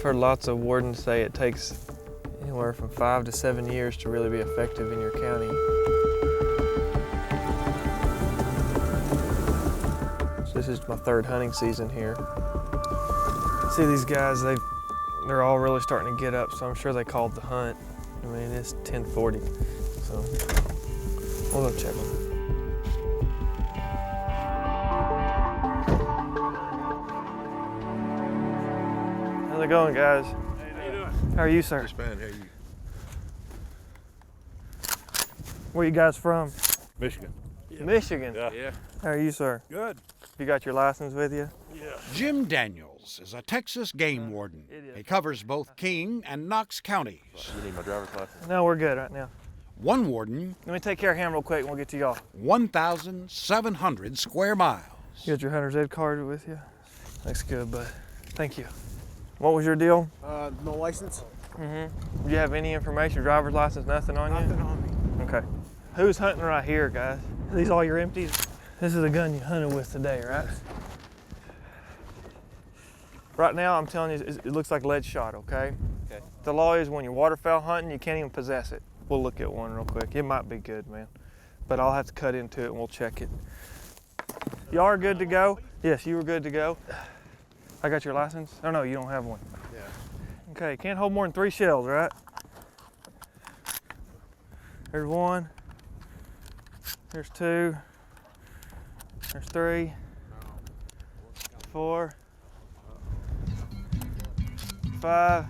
heard lots of wardens say it takes anywhere from 5 to 7 years to really be effective in your county. So this is my third hunting season here. See these guys, they're all really starting to get up, so I'm sure they called the hunt. I mean, it's 10:40, so we'll go check them. How's it going, guys? How you doing? How are you, sir? Just fine. How are you? Where you guys from? Michigan. Yeah. Michigan? Yeah. How are you, sir? Good. You got your license with you? Yeah. Jim Daniels is a Texas game warden. He covers both King and Knox counties. You need my driver's license? No, we're good right now. One warden, Let me take care of him real quick and we'll get to y'all. 1,700 square miles. You got your hunter's ed card with you? Looks good, bud. Thank you. What was your deal? No license. Do you have any information, driver's license, nothing on you? Nothing on me. Okay. Who's hunting right here, guys? Are these all your empties? This is the gun you hunted with today, right? Right now, I'm telling you, it looks like lead shot, okay? Okay. The law is when you're waterfowl hunting, you can't even possess it. We'll look at one real quick. It might be good, man. But I'll have to cut into it and we'll check it. Y'all are good to go? Yes, you were good to go. I got your license? Oh no, you don't have one. Yeah. Okay, can't hold more than 3 shells, right? There's 1. There's 2. There's 3. 4. 5.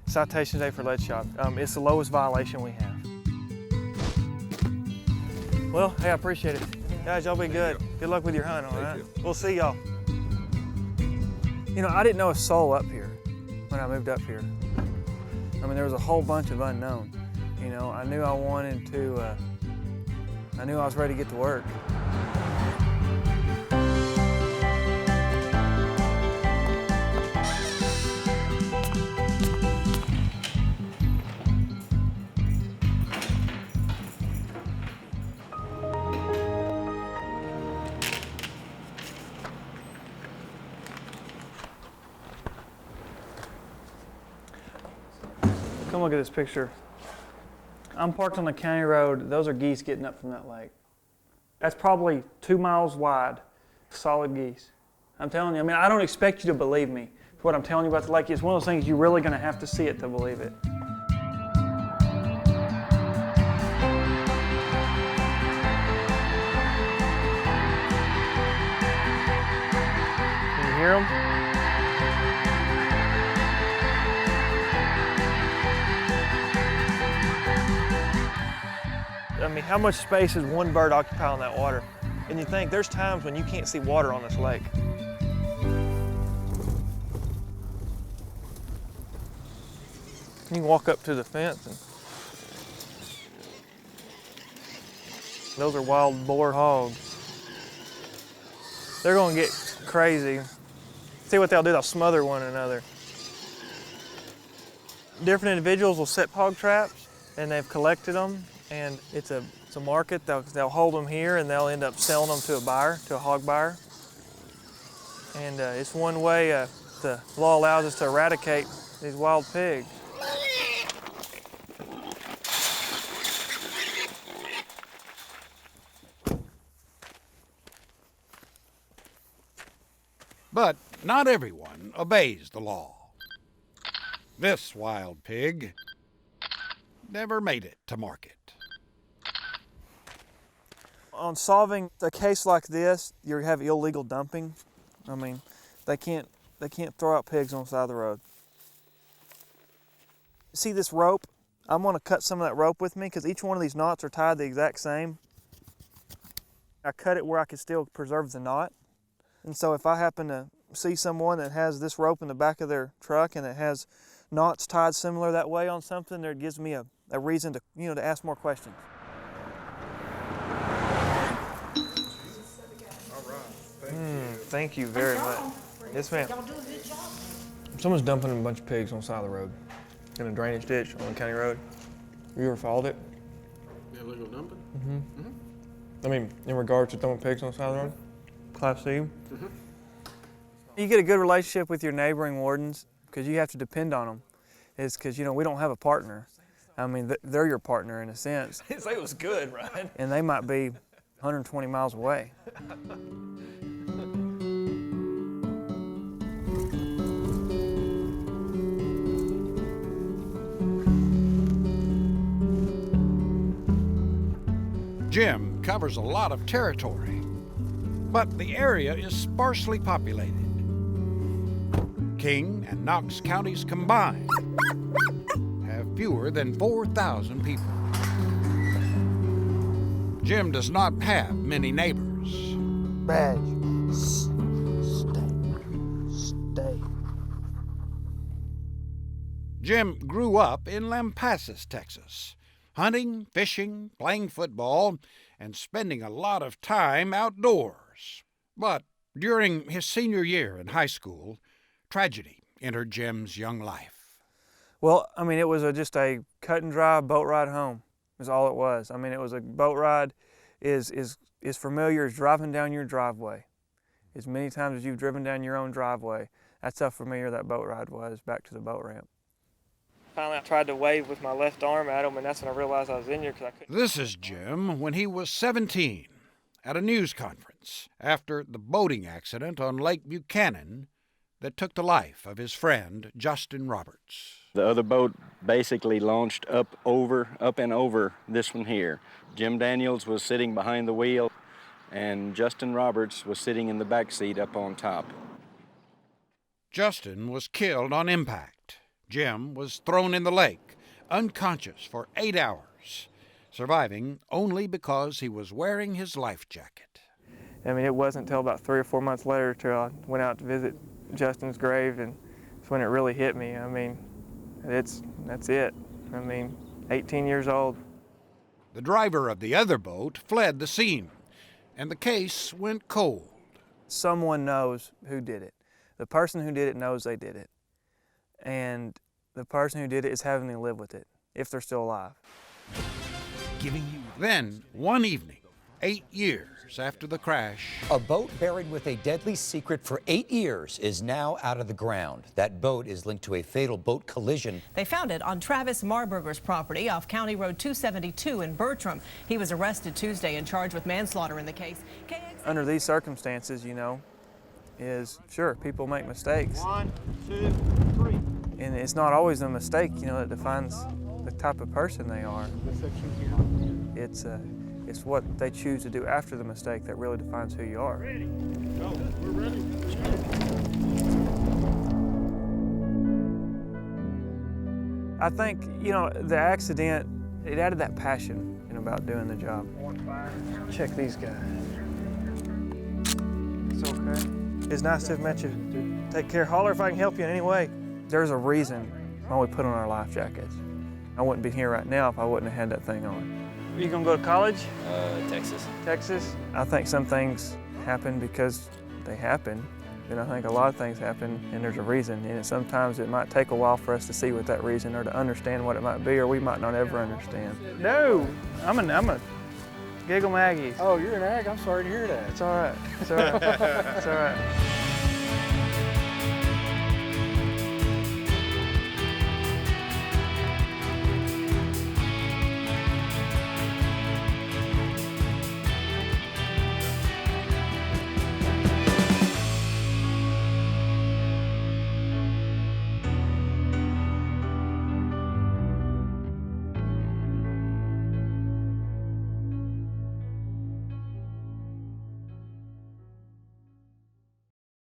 Citation today for lead shot. It's the lowest violation we have. Well, hey, I appreciate it. Guys, y'all be good. Good luck with your hunt, all right? We'll see y'all. You know, I didn't know a soul up here when I moved up here. I mean, there was a whole bunch of unknown. You know, I knew I wanted to, I knew I was ready to get to work. Come look at this picture. I'm parked on the county road. Those are geese getting up from that lake. That's probably 2 miles wide, solid geese. I'm telling you, I mean, I don't expect you to believe me for what I'm telling you about the lake. It's one of those things you're really gonna have to see it to believe it. Can you hear them? I mean, how much space is one bird occupying in that water? And you think there's times when you can't see water on this lake. You can walk up to the fence and those are wild boar hogs. They're gonna get crazy. See what they'll do, they'll smother one another. Different individuals will set hog traps and they've collected them. And it's a market. They'll hold them here and they'll end up selling them to a buyer, to a hog buyer. And it's one way the law allows us to eradicate these wild pigs. But not everyone obeys the law. This wild pig never made it to market. On solving a case like this, you have illegal dumping. I mean, they can't throw out pigs on the side of the road. See this rope? I'm gonna cut some of that rope with me because each one of these knots are tied the exact same. I cut it where I can still preserve the knot. And so if I happen to see someone that has this rope in the back of their truck and it has knots tied similar that way on something, there gives me a reason to, you know, to ask more questions. Thank you very much. Yes, ma'am. Someone's dumping a bunch of pigs on the side of the road in a drainage ditch on the county road. You ever followed it? Illegal dumping? I mean, in regards to throwing pigs on the side of the road? Class C? You get a good relationship with your neighboring wardens because you have to depend on them. It's because, you know, we don't have a partner. I mean, they're your partner in a sense. His leg was good, right? And they might be 120 miles away. Jim covers a lot of territory, but the area is sparsely populated. King and Knox counties combined have fewer than 4,000 people. Jim does not have many neighbors. Badge. Stay. Jim grew up in Lampasas, Texas, hunting, fishing, playing football, and spending a lot of time outdoors. But during his senior year in high school, tragedy entered Jim's young life. Well, I mean, it was just a cut and dry boat ride home is all it was. I mean, it was a boat ride is familiar as driving down your driveway. As many times as you've driven down your own driveway, that's how familiar that boat ride was back to the boat ramp. Finally, I tried to wave with my left arm at him, and that's when I realized I was in here because I couldn't. This is Jim when he was 17 at a news conference after the boating accident on Lake Buchanan that took the life of his friend, Justin Roberts. The other boat basically launched up and over this one here. Jim Daniels was sitting behind the wheel, and Justin Roberts was sitting in the back seat up on top. Justin was killed on impact. Jim was thrown in the lake, unconscious for 8 hours, surviving only because he was wearing his life jacket. I mean, it wasn't until about 3 or 4 months later till I went out to visit Justin's grave, and it's when it really hit me. I mean, that's it. I mean, 18 years old. The driver of the other boat fled the scene, and the case went cold. Someone knows who did it. The person who did it knows they did it. And the person who did it is having to live with it, if they're still alive. Then, one evening, 8 years after the crash, a boat buried with a deadly secret for 8 years is now out of the ground. That boat is linked to a fatal boat collision. They found it on Travis Marburger's property off County Road 272 in Bertram. He was arrested Tuesday and charged with manslaughter in the case. Under these circumstances, you know, is sure, people make mistakes. 1, 2, 3. And it's not always a mistake, you know, that defines the type of person they are. It's what they choose to do after the mistake that really defines who you are. Ready. Go. We're ready. I think, you know, the accident, it added that passion about doing the job. Check these guys. It's okay. It's nice to have met you. Take care. Holler if I can help you in any way. There's a reason why we put on our life jackets. I wouldn't be here right now if I wouldn't have had that thing on. Are you gonna go to college? Texas. Texas? I think some things happen because they happen. And I think a lot of things happen and there's a reason. And sometimes it might take a while for us to see what that reason or to understand what it might be, or we might not ever understand. No, I'm a Giggle Maggie. Oh, you're an ag? I'm sorry to hear that. It's all right. It's all right. It's all right.